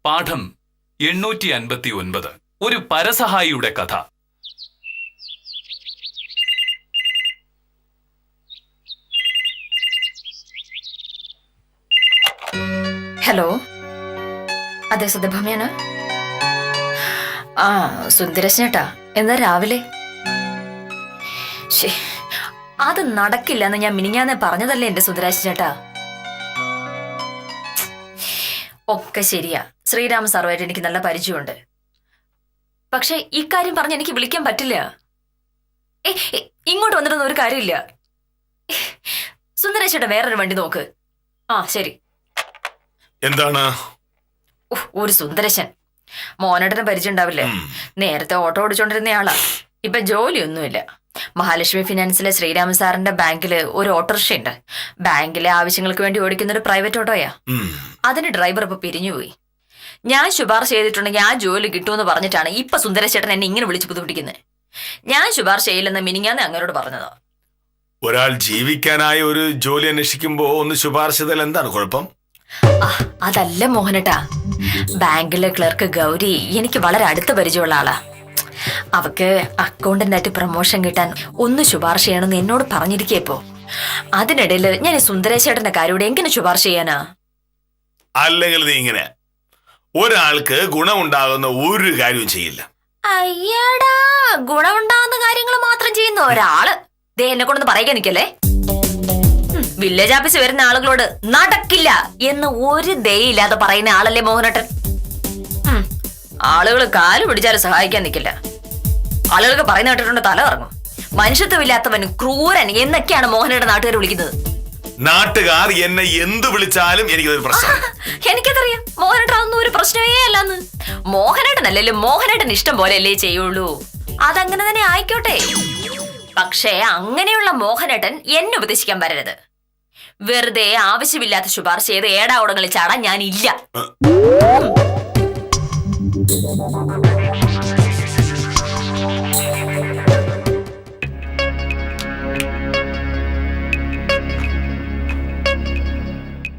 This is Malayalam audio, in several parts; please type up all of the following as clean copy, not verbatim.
പാഠം 859 ഒരു പരസഹായിയുടെ കഥ. ഹലോ, അതെ സുധഭമ്യാണ്. ആ സുന്ദരശേട്ടാ, എന്താ രാവിലെ? അത് നടക്കില്ല എന്ന് ഞാൻ മിനിഞ്ഞാന്നേ പറഞ്ഞതല്ലേ എന്റെ സുന്ദരാശേട്ടാ. ഒക്കെ ശരിയാ, ശ്രീരാമ സാറുമായിട്ട് എനിക്ക് നല്ല പരിചയമുണ്ട്. പക്ഷെ ഇക്കാര്യം പറഞ്ഞ് എനിക്ക് വിളിക്കാൻ പറ്റില്ല. ഇങ്ങോട്ട് വന്നിട്ടൊന്നും ഒരു കാര്യമില്ല. സുന്ദരേശേട്ടാ, വേറൊരു വണ്ടി നോക്ക്. ആ ശരി. എന്താണ്? ഒരു സുന്ദരശൻ. മോനേട്ടന് പരിചയം ഉണ്ടാവില്ലേ? നേരത്തെ ഓട്ടോ ഓടിച്ചോണ്ടിരുന്നയാളാ. ഇപ്പൊ ജോലിയൊന്നുമില്ല. മഹാലക്ഷ്മി ഫിനാൻസിലെ ശ്രീരാമൻ സാറിന്റെ ബാങ്കില് ഒരു ഓട്ടോറിക്ഷ ഉണ്ട്. ബാങ്കിലെ ആവശ്യങ്ങൾക്ക് വേണ്ടി ഓടിക്കുന്ന ഒരു പ്രൈവറ്റ് ഓട്ടോയാ. അതിന് ഡ്രൈവർ ഇപ്പൊ പിരിഞ്ഞുപോയി. ഞാൻ ശുപാർശ ചെയ്തിട്ടുണ്ടെങ്കിൽ ആ ജോലി കിട്ടുമെന്ന് പറഞ്ഞിട്ടാണ് ഇപ്പൊ സുന്ദരശേട്ടൻ എന്നെ ഇങ്ങനെ വിളിച്ചു ബുദ്ധിമുട്ടിക്കുന്നത്. ഞാൻ ശുപാർശ ചെയ്യില്ലെന്ന് മിനിങ്ങാന്ന് അങ്ങനോട് പറഞ്ഞതാ. ഒരാൾ ജീവിക്കാനായി ഒരു ജോലി അന്വേഷിക്കുമ്പോ ഒന്ന് ശുപാർശ ചെയ്താൽ എന്താണ് കുഴപ്പം? അതല്ല മോഹനേട്ടാ, ബാങ്കിലെ ക്ലർക്ക് ഗൗരി എനിക്ക് വളരെ അടുത്ത പരിചയമുള്ള ആളാ. അവക്ക് അക്കൗണ്ടന്റായിട്ട് പ്രൊമോഷൻ കിട്ടാൻ ഒന്ന് ശുപാർശ ചെയ്യണമെന്ന് എന്നോട് പറഞ്ഞിരിക്കേപ്പോ. അതിനിടയിൽ ഞാൻ സുന്ദരേശേട്ടന്റെ കാര്യം എങ്ങനെ ശുപാർശ ചെയ്യാനാ? അല്ലെങ്കിൽ നീ ഇങ്ങനെ ഒരാൾക്ക് ഗുണമുണ്ടാകുന്ന ഒരു കാര്യവും ചെയ്യില്ല. അയ്യടാ, ഗുണമുണ്ടാകുന്ന കാര്യങ്ങൾ മാത്രം ചെയ്യുന്ന ഒരാള് ദേ എന്നെ കൊണ്ടൊന്ന് പറയാൻ നിക്കല്ലേ. വില്ലേജ് ഓഫീസ് വരുന്ന ആളുകളോട് നടക്കില്ല എന്ന് ഒരു ദയില്ലാതെ പറയുന്ന ആളല്ലേ മോഹനേട്ടൻ. ആളുകൾ കാല് പിടിച്ചാലും സഹായിക്കാൻ നിൽക്കില്ല. ആളുകൾക്ക് പറയുന്ന കേട്ടിട്ടുണ്ട് തല ഇറങ്ങും. മനുഷ്യത്വമില്ലാത്തവൻ, ക്രൂരൻ എന്നൊക്കെയാണ് മോഹനേട്ടൻ നാട്ടുകാർ വിളിക്കുന്നത്. നാട്ടുകാർ എന്നെ എന്ത് വിളിച്ചാലും എനിക്കൊരു പ്രശ്നം. എനിക്കതറിയാം, മോഹനേട്ടൻ അതൊന്നും ഒരു പ്രശ്നമേ അല്ലെന്ന്. മോഹനേട്ടനല്ലല്ലോ, മോഹനേട്ടൻ ഇഷ്ടം പോലെ അല്ലേ ചെയ്യുള്ളൂ. അതങ്ങനെ തന്നെ ആയിക്കോട്ടെ. പക്ഷേ അങ്ങനെയുള്ള മോഹനേട്ടൻ എന്നെ ഉപദേശിക്കാൻ വരരുത്. വെറുതെ ആവശ്യമില്ലാത്ത ശുപാർശ ചെയ്ത് ഏടാവുടങ്ങളിൽ ചാടാൻ ഞാനില്ല.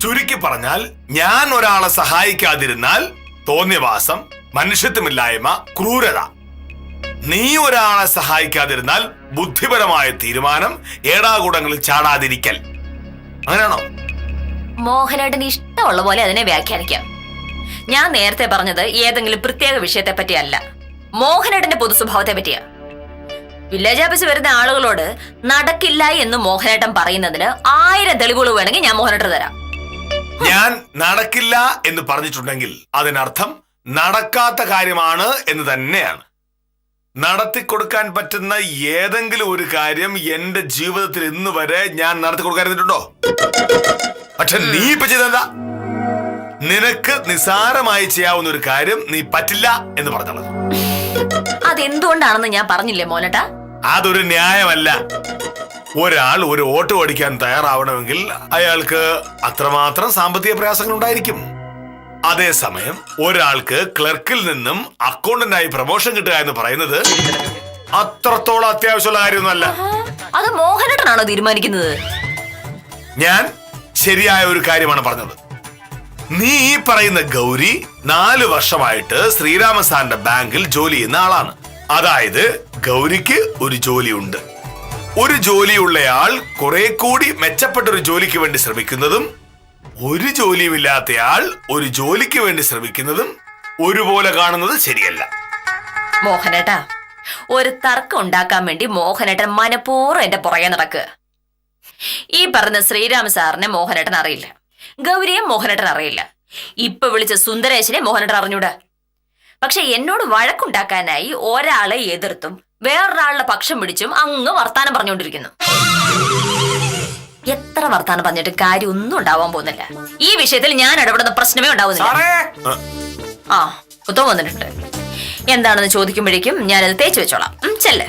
ചുരുക്കി പറഞ്ഞാൽ, ഞാൻ ഒരാളെ സഹായിക്കാതിരുന്നാൽ തോന്നിയവാസം, മനുഷ്യത്വമില്ലായ്മ, ക്രൂരത. നീ ഒരാളെ സഹായിക്കാതിരുന്നാൽ ബുദ്ധിപരമായ തീരുമാനം, ഏടാകൂടങ്ങളിൽ ചാടാതിരിക്കൽ. അങ്ങനെയാണോ? മോഹനേട്ടന് ഇഷ്ടമുള്ള പോലെ അതിനെ വ്യാഖ്യാനിക്കാം. ഞാൻ നേരത്തെ പറഞ്ഞത് ഏതെങ്കിലും പ്രത്യേക വിഷയത്തെ പറ്റിയല്ല, മോഹനേട്ടന്റെ പൊതു സ്വഭാവത്തെ പറ്റിയാ. വില്ലേജ് ഓഫീസ് വരുന്ന ആളുകളോട് നടക്കില്ല എന്ന് മോഹനേട്ടൻ പറയുന്നതിന് 1000 തെളിവുകൾ വേണമെങ്കിൽ ഞാൻ മോഹനേട്ടൻ തരാം. ഞാൻ നടക്കില്ല എന്ന് പറഞ്ഞിട്ടുണ്ടെങ്കിൽ അതിനർത്ഥം നടക്കാത്ത കാര്യമാണ് എന്ന് തന്നെയാണ്. നടത്തിക്കൊടുക്കാൻ പറ്റുന്ന ഏതെങ്കിലും ഒരു കാര്യം എന്റെ ജീവിതത്തിൽ ഇന്ന് വരെ ഞാൻ നടത്തി കൊടുക്കാറുണ്ടോ? പക്ഷെ നീ ഇപ്പൊ ചെയ്തെന്താ? നിനക്ക് നിസാരമായി ചെയ്യാവുന്ന ഒരു കാര്യം നീ പറ്റില്ല എന്ന് പറഞ്ഞത്. അതെന്തുകൊണ്ടാണെന്ന് ഞാൻ പറഞ്ഞില്ലേ മോനേട്ടാ? അതൊരു ന്യായമല്ല. ഒരാൾ ഒരു ഓട്ടോ ഓടിക്കാൻ തയ്യാറാവണമെങ്കിൽ അയാൾക്ക് അത്രമാത്രം സാമ്പത്തിക പ്രയാസങ്ങൾ ഉണ്ടായിരിക്കും. അതേസമയം ഒരാൾക്ക് ക്ലർക്കിൽ നിന്നും അക്കൗണ്ടന്റായി പ്രൊമോഷൻ കിട്ടുക എന്ന് പറയുന്നത് അത്രത്തോളം അത്യാവശ്യമുള്ള കാര്യമൊന്നുമല്ല. അത് മോഹനേട്ടനാണോ തീരുമാനിക്കുന്നത്? ഞാൻ ശരിയായ ഒരു കാര്യമാണ് പറഞ്ഞത്. നീ ഈ പറയുന്ന ഗൗരി 4 വർഷമായിട്ട് ശ്രീരാമൻ സാറിന്റെ ബാങ്കിൽ ജോലി ചെയ്യുന്ന ആളാണ്. അതായത് ഗൗരിക്ക് ഒരു ജോലിയുണ്ട്. ഒരു ജോലിയുള്ളയാൾ കുറെ കൂടി മെച്ചപ്പെട്ട ഒരു ജോലിക്ക് വേണ്ടി ശ്രമിക്കുന്നതും ഒരു ജോലിയുമില്ലാത്തയാൾ ഒരു ജോലിക്ക് വേണ്ടി ശ്രമിക്കുന്നതും ഒരുപോലെ കാണുന്നത് ശരിയല്ല. മോഹനേട്ടാ, ഒരു തർക്കം ഉണ്ടാക്കാൻ വേണ്ടി മോഹനേട്ടൻ മനഃപൂർവ്വം എന്റെ പുറകെ നടക്കുക. ഈ പറഞ്ഞ ശ്രീരാമ സാറിനെ മോഹനേട്ടൻ അറിയില്ല, ഗൗരിയെ മോഹനേട്ടൻ അറിയില്ല, ഇപ്പൊ വിളിച്ച സുന്ദരേശനെ മോഹനേട്ടൻ അറിഞ്ഞൂടാ. പക്ഷെ എന്നോട് വഴക്കുണ്ടാക്കാനായി ഒരാളെ എതിർത്തും വേറൊരാളുടെ പക്ഷം പിടിച്ചും അങ്ങ് വർത്താനം പറഞ്ഞുകൊണ്ടിരിക്കുന്നു. എത്ര വർത്താനം പറഞ്ഞിട്ട് കാര്യം ഒന്നും ഉണ്ടാവാൻ പോകുന്നില്ല. ഈ വിഷയത്തിൽ ഞാൻ ഇടപെടുന്ന പ്രശ്നമേ ഉണ്ടാവുന്നില്ല. ആ കുത്തം വന്നിട്ടുണ്ട്. എന്താണെന്ന് ചോദിക്കുമ്പോഴേക്കും ഞാനത് തേച്ച് വെച്ചോളാം. ചെല്ല്.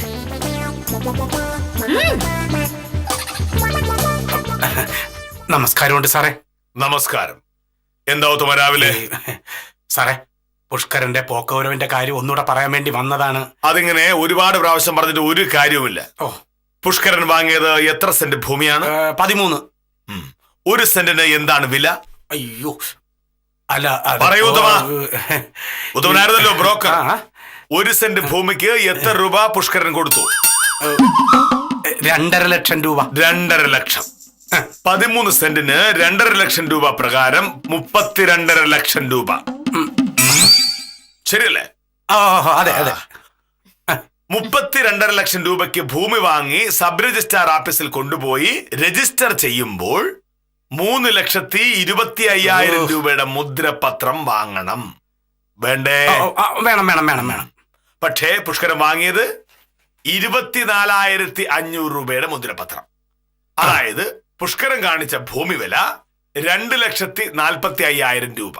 നമസ്കാരമുണ്ട് സാറേ. നമസ്കാരം. എന്താ രാവിലെ? സാറേ, പുഷ്കരന്റെ പോക്കൗരവിന്റെ കാര്യം ഒന്നുകൂടെ പറയാൻ വേണ്ടി വന്നതാണ്. അതിങ്ങനെ ഒരുപാട് പ്രാവശ്യം പറഞ്ഞിട്ട് ഒരു കാര്യവുമില്ല. പുഷ്കരൻ വാങ്ങിയത് എത്ര സെന്റ് ഭൂമിയാണ്? 13. ഒരു സെന്റിന് എന്താണ് വില? അയ്യോ, അല്ല പറയൂ ഉത്തമ. ഉത്തമനായിരുന്നല്ലോ ബ്രോക്കർ. ആ, 1 സെന്റ് ഭൂമിക്ക് എത്ര രൂപ പുഷ്കരൻ കൊടുത്തു? 2.5 ലക്ഷം രൂപ. 2.5 ലക്ഷം. 13 സെന്റിന് 2.5 ലക്ഷം രൂപ പ്രകാരം 32.5 ലക്ഷം രൂപ. ശരിയല്ലേ? ഓ അതെ അതെ. 32.5 ലക്ഷം രൂപയ്ക്ക് ഭൂമി വാങ്ങി സബ് രജിസ്ട്രാർ ഓഫീസിൽ കൊണ്ടുപോയി രജിസ്റ്റർ ചെയ്യുമ്പോൾ 3,25,000 രൂപയുടെ മുദ്രപത്രം വാങ്ങണം. വേണ്ടേ? വേണം വേണം വേണം വേണം. പക്ഷേ പുഷ്കരൻ വാങ്ങിയത് 24,500 രൂപയുടെ മുദ്രപത്രം. അതായത് പുഷ്കരൻ കാണിച്ച ഭൂമി വില 2,45,000 രൂപ.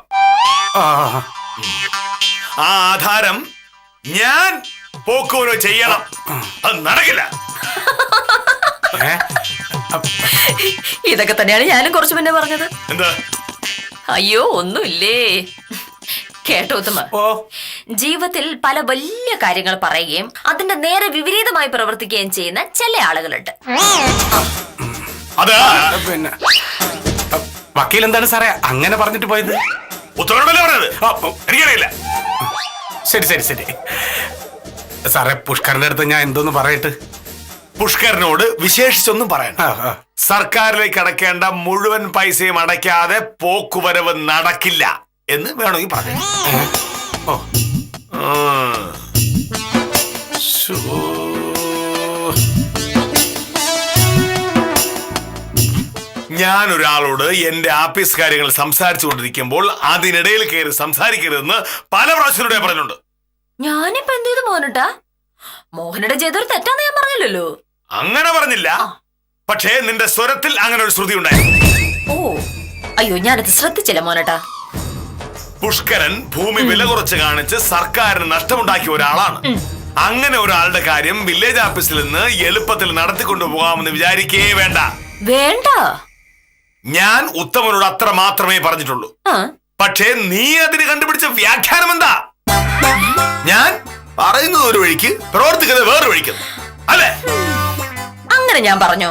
ആ ആധാരം ഞാൻ പോക്കുവരവ് ചെയ്യണം. അത് നടക്കില്ല. ഇതൊക്കെ തന്നെയാണ് ഞാനും കുറച്ചു മുന്നേ പറഞ്ഞത്. എന്താ? അയ്യോ ഒന്നുമില്ലേ. കേട്ടോ ഉത്തമ, ഓ ജീവിതത്തിൽ പല വലിയ കാര്യങ്ങൾ പറയുകയും അതിന്റെ നേരെ വിപരീതമായി പ്രവർത്തിക്കുകയും ചെയ്യുന്ന ചില ആളുകളുണ്ട്. അത് പിന്നെ വക്കീൽ എന്താണ് സാറേ അങ്ങനെ പറഞ്ഞിട്ട് പോയത്? ഉത്തരവല്ലേ പറഞ്ഞത്? എനിക്കറിയില്ല. ശരി ശരി ശരി സാറേ, പുഷ്കരന്റെ അടുത്ത് ഞാൻ എന്തോന്ന് പറയട്ട്? പുഷ്കരനോട് വിശേഷിച്ചൊന്നും പറയണം. സർക്കാരിലേക്ക് അടയ്ക്കേണ്ട മുഴുവൻ പൈസയും അടയ്ക്കാതെ പോക്കുവരവ് നടക്കില്ല എന്ന് വേണമെങ്കിൽ പറയാം. ഓ ഞാൻ ഒരാളോട് എന്റെ ആഫീസ് കാര്യങ്ങൾ സംസാരിച്ചു കൊണ്ടിരിക്കുമ്പോൾ അതിനിടയിൽ കയറി സംസാരിക്കരുതെന്ന് പല പ്രാവശ്യത്തിലൂടെ പറഞ്ഞിട്ടുണ്ട്. ഞാനിപ്പോ എന്ത് ചെയ്തു മോഹനട്ടാ? മോഹനയുടെ ചെയ്തൊരു തെറ്റാന്ന് ഞാൻ പറഞ്ഞില്ലല്ലോ. അങ്ങനെ പറഞ്ഞില്ല, പക്ഷേ നിന്റെ സ്വരത്തിൽ അങ്ങനെ ഒരു ശ്രുതി ഉണ്ടായിരുന്നു. ഓ അയ്യോ, ഞാനത് ശ്രദ്ധിച്ചില്ല മോഹനട്ടാ. പുഷ്കരൻ ഭൂമി വില കുറച്ച് കാണിച്ച് സർക്കാരിന് നഷ്ടമുണ്ടാക്കിയ ഒരാളാണ്. അങ്ങനെ ഒരാളുടെ കാര്യം വില്ലേജ് ഓഫീസിൽ നിന്ന് എളുപ്പത്തിൽ നടത്തിക്കൊണ്ടു പോകാമെന്ന് വിചാരിക്കേ വേണ്ട. വേണ്ട, ഞാൻ ഉത്തമനോട് അത്ര മാത്രമേ പറഞ്ഞിട്ടുള്ളൂ. പക്ഷേ നീ അതിന് കണ്ടുപിടിച്ച വ്യാഖ്യാനം എന്താ? ഞാൻ പറയുന്നത് ഒരു വഴിക്ക്, പ്രവർത്തിക്കുന്നത് വേറെ വഴിക്ക്, അല്ലേ? അങ്ങനെ ഞാൻ പറഞ്ഞു.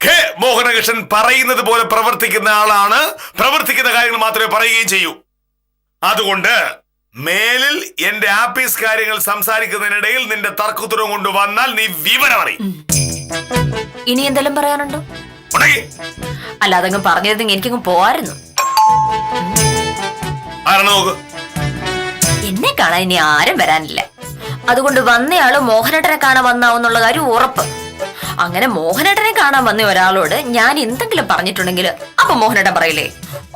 കെ മോഹനകൃഷ്ണൻ പറയുന്നത് പോലെ പ്രവർത്തിക്കുന്ന ആളാണ്. പ്രവർത്തിക്കുന്ന കാര്യങ്ങൾ മാത്രമേ പറയുകയും ചെയ്യൂ. അതുകൊണ്ട് മേലിൽ എന്റെ ആഫീസ് കാര്യങ്ങൾ സംസാരിക്കുന്നതിനിടയിൽ നിന്റെ തർക്കുത്തരവും കൊണ്ട് വന്നാൽ നീ വിവരം അറിയും. ഇനി എന്തെല്ലാം പറയാനുണ്ടോ? ഉണ്ടെങ്കി അല്ല, അതങ്ങ് പറഞ്ഞിരുന്നെങ്കിൽ എനിക്കങ്ങ് പോവായിരുന്നു. ആരാണ് നോക്ക്? എന്നെ കാണാൻ ഇനി ആരും വരാനില്ല. അതുകൊണ്ട് വന്നയാള് മോഹനേട്ടനെ കാണാൻ വന്നാവുന്നുള്ള കാര്യം ഉറപ്പ്. അങ്ങനെ മോഹനേട്ടനെ കാണാൻ വന്ന ഒരാളോട് ഞാൻ എന്തെങ്കിലും പറഞ്ഞിട്ടുണ്ടെങ്കിൽ അപ്പൊ മോഹനേട്ടൻ പറയില്ലേ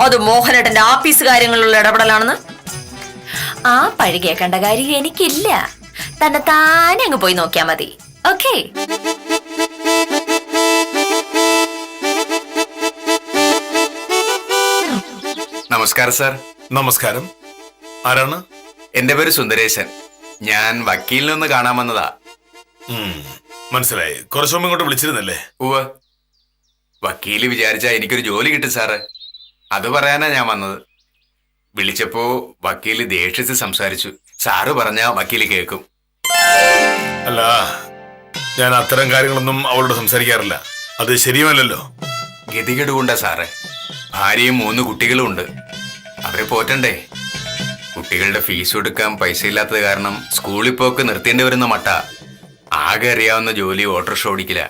അത് മോഹനേട്ടന്റെ ആഫീസ് കാര്യങ്ങളിലുള്ള ഇടപെടലാണെന്ന്? ആ പഴി കേൾക്കേണ്ട കാര്യം എനിക്കില്ല. തന്നെ താനെ അങ്ങ് പോയി നോക്കിയാ മതി. ഓക്കേ? നമസ്കാരം സാർ. നമസ്കാരം. ആരാണ്? എന്റെ പേര് സുന്ദരേശൻ. ഞാൻ വക്കീലിനൊന്ന് കാണാൻ വന്നതാ. മനസ്സിലായി. കുറച്ചു മുമ്പ് ഇങ്ങോട്ട് വിളിച്ചിരുന്നല്ലേ? ഉവ്വ്. വക്കീല് വിചാരിച്ചാ എനിക്കൊരു ജോലി കിട്ടും സാറ്. അത് പറയാനാ ഞാൻ വന്നത്. വിളിച്ചപ്പോ വക്കീല് ദേഷ്യത്തിൽ സംസാരിച്ചു. സാറ് പറഞ്ഞാ വക്കീല് കേൾക്കും. അല്ല, ഞാൻ അത്തരം കാര്യങ്ങളൊന്നും അവളോട് സംസാരിക്കാറില്ല. അത് ശരിയുമല്ലല്ലോ. ഗതികേട് കൊണ്ടാ സാറേ. ഭാര്യയും 3 കുട്ടികളും ഉണ്ട്. അവരെ പോറ്റണ്ടേ? കുട്ടികളുടെ ഫീസ് കൊടുക്കാൻ പൈസ ഇല്ലാത്തത് കാരണം സ്കൂളിൽ പോക്ക് നിർത്തേണ്ടി വരുന്ന മട്ട. ആകെ അറിയാവുന്ന ജോലി ഓട്ടോറിക്ഷ ഓടിക്കില്ല.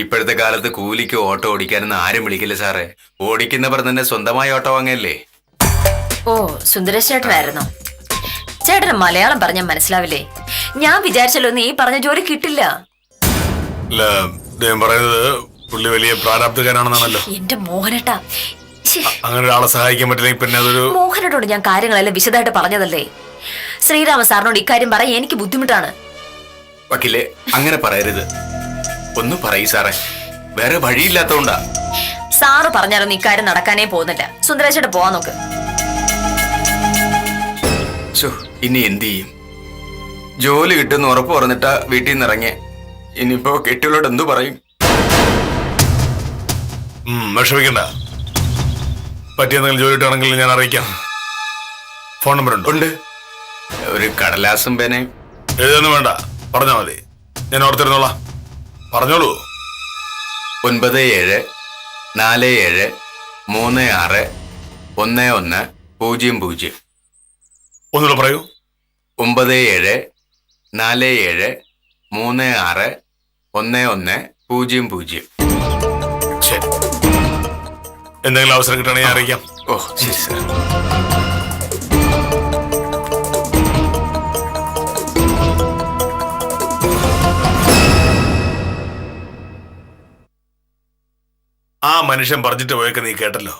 ഇപ്പോഴത്തെ കാലത്ത് കൂലിക്ക് ഓട്ടോ ഓടിക്കാനൊന്നും ആരും വിളിക്കില്ല സാറേ. ഓടിക്കുന്നവർ തന്നെ സ്വന്തമായി ഓട്ടോ വാങ്ങല്ലേ. ഓ, സുന്ദരേശ് ചേട്ടനായിരുന്നോ? ചേട്ടന് മലയാളം പറഞ്ഞാൽ മനസ്സിലാവില്ലേ? ഞാൻ വിചാരിച്ചല്ലോ നീ പറഞ്ഞ ജോലി കിട്ടില്ല. അല്ല, അദ്ദേഹം പറയുന്നത് പുള്ളി വലിയ പ്രാരാബ്ധകാരാണെന്നാണല്ലോ. എന്റെ മോഹനേട്ടാ, അങ്ങനെ ഒരാളെ സഹായിക്കാൻ പറ്റില്ലെങ്കിൽ പിന്നെ അതൊരു... മോഹനോട് ഞാൻ കാര്യങ്ങളെല്ലാം വിശദമായിട്ട് പറഞ്ഞതല്ലേ. ശ്രീരാമ സാറിനോട് ഇക്കാര്യം പറയാൻ എനിക്ക് ബുദ്ധിമുട്ടാണ്. വക്കീലെ, അങ്ങനെ പറയരുത്. ഒന്ന് പറയൂ സാറേ. വേറെ വഴിയില്ലാത്തോണ്ടാ. സാറ് പറഞ്ഞാലൊന്നും ഇക്കാര്യം നടക്കാനേ പോകുന്നില്ല. സുന്ദരേശോട് പോവാൻ നോക്ക്. ഇനി എന്ത് ചെയ്യും? ജോലി കിട്ടുന്ന ഉറപ്പ് പറഞ്ഞിട്ടാ വീട്ടിൽ നിന്ന് ഇറങ്ങിയ. ഇനിയിപ്പോ കെട്ടികളോട് എന്തു പറയും? വിഷമിക്കണ്ട. പറ്റിയെന്തെങ്കിലും ജോലി കിട്ടുകയാണെങ്കിൽ ഞാൻ അറിയിക്കാം. ഫോൺ നമ്പർ ഉണ്ട്. ഒരു കടലാസും പേനയും. എഴുതൊന്നും വേണ്ട, പറഞ്ഞാ മതി. ഞാൻ ഓർത്തിരുന്നോളാം. പറഞ്ഞോളൂ. 9747 361100. ഒന്നുകൂടെ പറയൂ. 9747361100. ശരി, എന്തെങ്കിലും അവസരം കിട്ടണമെങ്കിൽ ഞാൻ അറിയിക്കാം. ഓ ശരി സാർ. ആ മനുഷ്യൻ പറഞ്ഞിട്ട് പോയൊക്കെ നീ കേട്ടല്ലോ.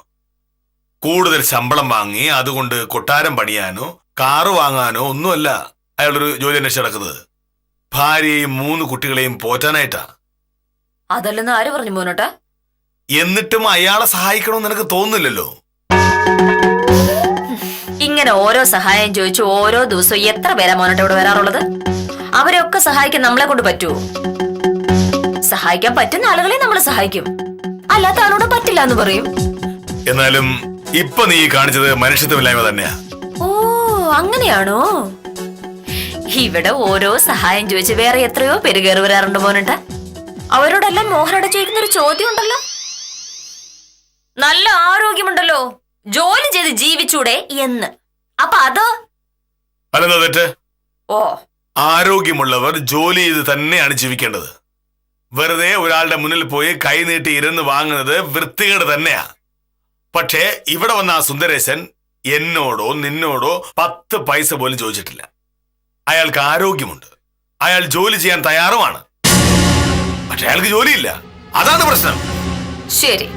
കൂടുതൽ ശമ്പളം വാങ്ങി അതുകൊണ്ട് കൊട്ടാരം പണിയാനോ കാറ് വാങ്ങാനോ ഒന്നുമല്ല അയാളൊരു ജോലി അന്വേഷിച്ച് നടക്കുന്നത്. ഭാര്യയെയും 3 കുട്ടികളെയും പോറ്റാനായിട്ടാ. അതല്ലെന്ന് ആര് പറഞ്ഞു മോനോട്ടാ? എന്നിട്ടും അയാളെ സഹായിക്കണമെന്ന് നിനക്ക് തോന്നുന്നില്ലല്ലോ. ഇങ്ങനെ ഓരോ സഹായം ചോദിച്ചു ഓരോ ദിവസവും എത്ര പേരാ മോനോട്ട് ഇവിടെ വരാറുള്ളത്? അവരെയൊക്കെ സഹായിക്കാൻ നമ്മളെ കൊണ്ട് പറ്റുമോ? സഹായിക്കാൻ പറ്റുന്ന ആളുകളെ നമ്മൾ സഹായിക്കും, അല്ലാത്ത ആളോട് പറ്റില്ല എന്ന് പറയും. എന്നാലും ഇപ്പൊ നീ കാണിച്ചത് മനുഷ്യത്വമില്ലായ്മ തന്നെയാ. ഓ അങ്ങനെയാണോ? ഇവിടെ ഓരോ സഹായം ചോദിച്ച് വേറെ എത്രയോ പേര് കയറി വരാറുണ്ട് മോനട്ട. അവരോടെല്ലാം മോഹനോട് ചോദിക്കുന്ന ഒരു ചോദ്യം ഉണ്ടല്ലോ, നല്ല ആരോഗ്യമുണ്ടല്ലോ, ജോലി ചെയ്ത് ജീവിച്ചൂടെ എന്ന്. അപ്പൊ അതോ? അല്ലെന്താ തെറ്റ്? ഓ, ആരോഗ്യമുള്ളവർ ജോലി ചെയ്ത് തന്നെയാണ് ജീവിക്കേണ്ടത്. വെറുതെ ഒരാളുടെ മുന്നിൽ പോയി കൈ നീട്ടി ഇരുന്ന് വാങ്ങുന്നത് വൃത്തികേട് തന്നെയാ. പക്ഷേ ഇവിടെ വന്ന ആ സുന്ദരേശൻ എന്നോടോ നിന്നോടോ 10 പൈസ പോലും ചോദിച്ചിട്ടില്ല. അയാൾക്ക് ആരോഗ്യമുണ്ട്, അയാൾ ജോലി ചെയ്യാൻ തയ്യാറുമാണ്. പക്ഷെ അയാൾക്ക് ജോലിയില്ല, അതാണ് പ്രശ്നം. ശരി,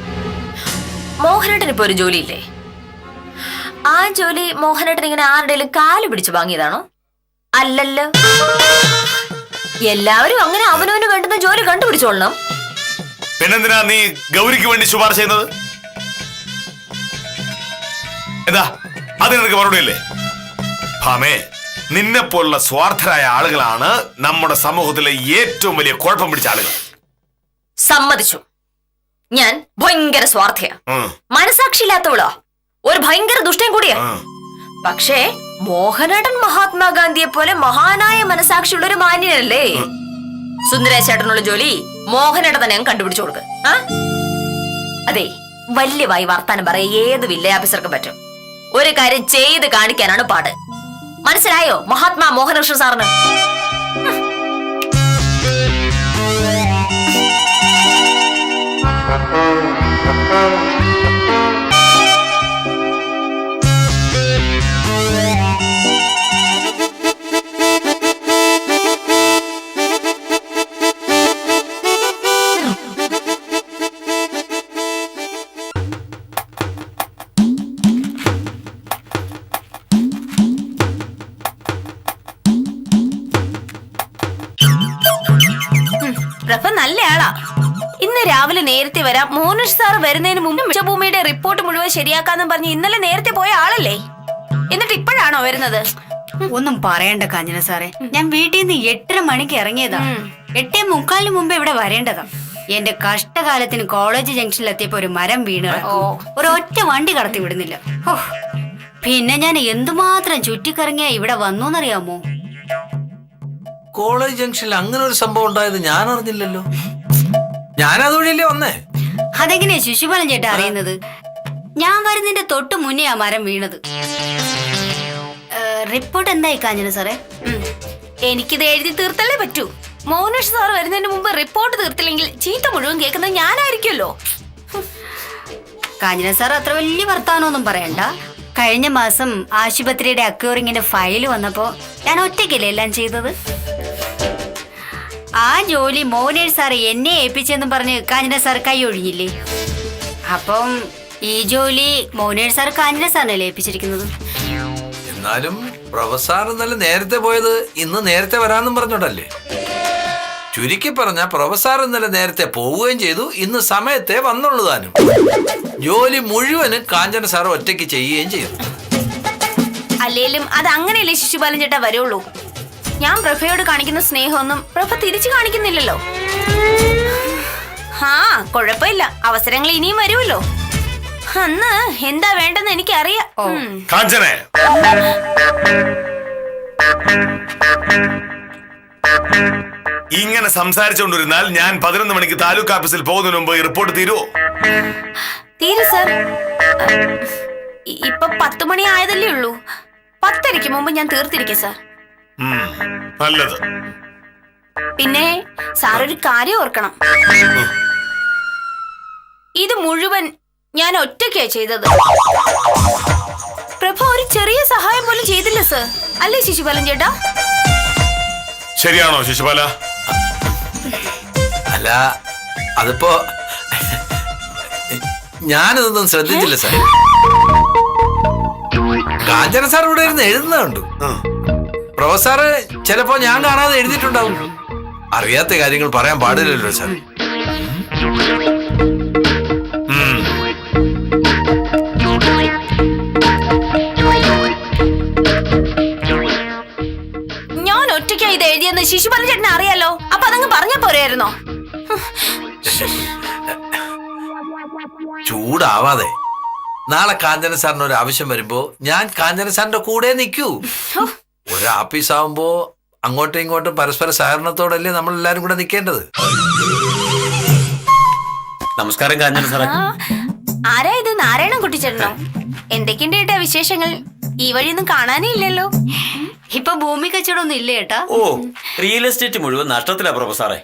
മോഹനേട്ടൻ ഇപ്പൊ ഒരു ജോലിയില്ലേ? ആ ജോലി മോഹനേട്ടൻ ഇങ്ങനെ ആരുടെയും കാല് പിടിച്ച് വാങ്ങിയതാണോ? അല്ലല്ലോ. എല്ലാവരും അങ്ങനെ അവനവന് വേണ്ടുന്ന ജോലി കണ്ടുപിടിച്ചോളണം. പിന്നെന്തിനാ നീ ഗൗരിക്ക് വേണ്ടി ശുപാർശ ചെയ്യുന്നത്? എന്താ അത് നിനക്ക് മറുപടിയല്ലേ? ഭാമേ, നിന്നെ പോലുള്ള സ്വാർത്ഥരായ ആളുകളാണ് നമ്മുടെ സമൂഹത്തിലെ ഏറ്റവും വലിയ കുഴപ്പം പിടിച്ച ആളുകൾ. സമ്മതിച്ചു, ഞാൻ ഭയങ്കര സ്വാർത്ഥയാ, മനസാക്ഷിയില്ലാത്തവളാ, ഒരു ഭയങ്കര ദുഷ്ടൻ കൂടിയാ. പക്ഷേ മോഹനേട്ടൻ മഹാത്മാഗാന്ധിയെ പോലെ മഹാനായ മനസാക്ഷിയുള്ള ഒരു മാന്യനല്ലേ? സുന്ദരേശേട്ടനുള്ള ജോലി മോഹനേട്ടൻ തന്നെ കണ്ടുപിടിച്ചു കൊടുക്ക. അതെ, വലിയ വായി വർത്താനം പറയാ ഏത് വില്ലേജ് ഓഫീസർക്കും പറ്റും. ഒരു കാര്യം ചെയ്ത് കാണിക്കാനാണ് പാട്. മനസ്സിലായോ മഹാത്മാ മോഹനകൃഷ്ണ സാറിന്? പ്രഭ നല്ല ആളാ. ഇന്ന് രാവിലെ നേരത്തെ വരാം, മോനേഷ് സാർ വരുന്നതിന് മുമ്പ് മിച്ചഭൂമിയുടെ റിപ്പോർട്ട് മുഴുവൻ ശരിയാക്കാന്നും പറഞ്ഞ് ഇന്നലെ നേരത്തെ പോയ ആളല്ലേ, എന്നിട്ട് ഇപ്പോഴാണോ വരുന്നത്? ഒന്നും പറയണ്ട കാഞ്ചന സാറേ, ഞാൻ വീട്ടിൽ നിന്ന് 8:30 മണിക്ക് ഇറങ്ങിയതാ. 8:45 മുമ്പ് ഇവിടെ വരേണ്ടതാ. എന്റെ കഷ്ടകാലത്തിന് കോളേജ് ജംഗ്ഷനിലെത്തിയപ്പോ ഒരു മരം വീണ്, ഒരൊറ്റ വണ്ടി കടത്തി വിടുന്നില്ല. പിന്നെ ഞാൻ എന്തുമാത്രം ചുറ്റിക്കറങ്ങിയാ ഇവിടെ വന്നൂന്നറിയാമോ? കോളേജ് ജംഗ്ഷനിൽ അങ്ങനെ ഒരു സംഭവം ഉണ്ടായത് ഞാൻ അറിഞ്ഞില്ലല്ലോ. ഞാൻ അതുവഴിയല്ലേ വന്നേ. അതെങ്ങനെയാ ശിശുപാലൻ ചേട്ടാ അറിയുന്നത്? ഞാൻ വരുന്നതിന്റെ തൊട്ട് മുന്നേ ആ മരം വീണത്. റിപ്പോർട്ട് എന്തായി കാഞ്ചന സാറേ? എനിക്കിത് എഴുതി തീർത്തല്ലേ പറ്റൂ. മോനേഷ് സാർ വരുന്നതിന് മുമ്പ് റിപ്പോർട്ട് തീർത്തില്ലെങ്കിൽ ചീത്ത മുഴുവൻ കേൾക്കുന്നത് ഞാനായിരിക്കുമല്ലോ. കാഞ്ചന സാർ അത്ര വലിയ വർത്താനമൊന്നും പറയണ്ട. കഴിഞ്ഞ മാസം ആശുപത്രിയുടെ അക്യൂറിങ്ങിന്റെ ഫയല് വന്നപ്പോ ഞാൻ ഒറ്റയ്ക്കല്ലേ എല്ലാം ചെയ്തത്. ആ ജോലി മോനേഷ് സാറ് എന്നെ ഏൽപ്പിച്ചെന്നും പറഞ്ഞ് കാഞ്ചന സാർ കൈ ഒഴിഞ്ഞില്ലേ? അപ്പം ഈ ജോലി മോനേഷ് സാർ കാഞ്ചന സാറിനല്ലേ ഏൽപ്പിച്ചിരിക്കുന്നത്. എന്നാലും പ്രൊഫസർ ഇന്നലെ നേരത്തെ പോയത് ഇന്ന് നേരത്തെ വരാമെന്നും പറഞ്ഞോണ്ടല്ലേ. ചുരുക്കി പറഞ്ഞ പ്രൊഫസർ ഇന്നലെ നേരത്തെ പോവുകയും ചെയ്തു, ഇന്ന് സമയത്തെ വന്നുള്ളൂ താനും. ജോലി മുഴുവനും കാഞ്ചന സാർ ഒറ്റയ്ക്ക് ചെയ്യുകയും ചെയ്തു. അല്ലേലും അത് അങ്ങനെയല്ലേ ശിശുപാലൻ ചേട്ടാ വരുള്ളൂ. ഞാൻ പ്രഭയോട് കാണിക്കുന്ന സ്നേഹമൊന്നും പ്രഭ തിരിച്ചു കാണിക്കുന്നില്ലല്ലോ. കുഴപ്പമില്ല, അവസരങ്ങൾ ഇനിയും വരുമല്ലോ. അന്ന് എന്താ വേണ്ടെന്ന് എനിക്കറിയാം. കാഞ്ചനെ, ഇങ്ങനെ സംസാരിച്ചുകൊണ്ടിരുന്നാൽ ഞാൻ 11 മണിക്ക് താലൂക്ക് ഓഫീസിൽ പോകുന്നതിന് മുമ്പ് റിപ്പോർട്ട് തീരുവോ? തീരെ സാർ. ഇപ്പൊ 10 മണി ആയതല്ലേ ഉള്ളൂ. 10:30 മുമ്പ് ഞാൻ തീർത്തിരിക്കും സാർ. നല്ലത്. പിന്നെ സാർ ഒരു കാര്യം ഓർക്കണം, ഇത് മുഴുവൻ ഞാൻ ഒറ്റയ്ക്കാ ചെയ്തത്. പ്രഭ ഒരു ചെറിയ സഹായം പോലും ചെയ്തില്ല സർ. അല്ലേ ശിശുപാലൻ ചേട്ടാ? ശരിയാണോ ശിശുപാല? അല്ല, അതിപ്പോ ഞാനിതൊന്നും ശ്രദ്ധിച്ചില്ല സാർ. കാഞ്ചന സാർ ഇവിടെ ഇരുന്ന് എഴുതുന്നുണ്ട്. പ്രൊഫസർ ചിലപ്പോ ഞാൻ കാണാതെ എഴുതിയിട്ടുണ്ടാവും. അറിയാത്ത കാര്യങ്ങൾ പറയാൻ പാടില്ലല്ലോ സാർ. ഞാൻ ഒറ്റയ്ക്കാ ഇത് എഴുതിയെന്ന് ശിശുപാലൻ ചേട്ടനെ അറിയാലോ. അപ്പൊ അതങ്ങ് പറഞ്ഞ പോരായിരുന്നോ? ചൂടാവാതെ. നാളെ കാഞ്ചന സാറിന് ഒരു ആവശ്യം വരുമ്പോ ഞാൻ കാഞ്ചന സാറിന്റെ കൂടെ നിൽക്കൂ. ഒരു ആഫീസ് ആവുമ്പോ അങ്ങോട്ടും ഇങ്ങോട്ടും പരസ്പര സഹകരണത്തോടല്ലേ നമ്മൾ എല്ലാരും കൂടെ നിൽക്കേണ്ടത്. നമസ്കാരം കാഞ്ചന സാറേ. ആരാ ഇത്? നാരായണൻ കുട്ടിച്ചേട്ടനോ? എന്തൊക്കെയുണ്ട് ഏട്ടാ വിശേഷങ്ങൾ? ഈ വഴിയൊന്നും കാണാനേ ഇല്ലല്ലോ. ഇപ്പൊ ഭൂമി കച്ചവടം ഒന്നും ഇല്ല ഏട്ടാ. ഓ, റിയൽ എസ്റ്റേറ്റ് മുഴുവൻ നഷ്ടത്തിലാ പ്രൊഫസറെ.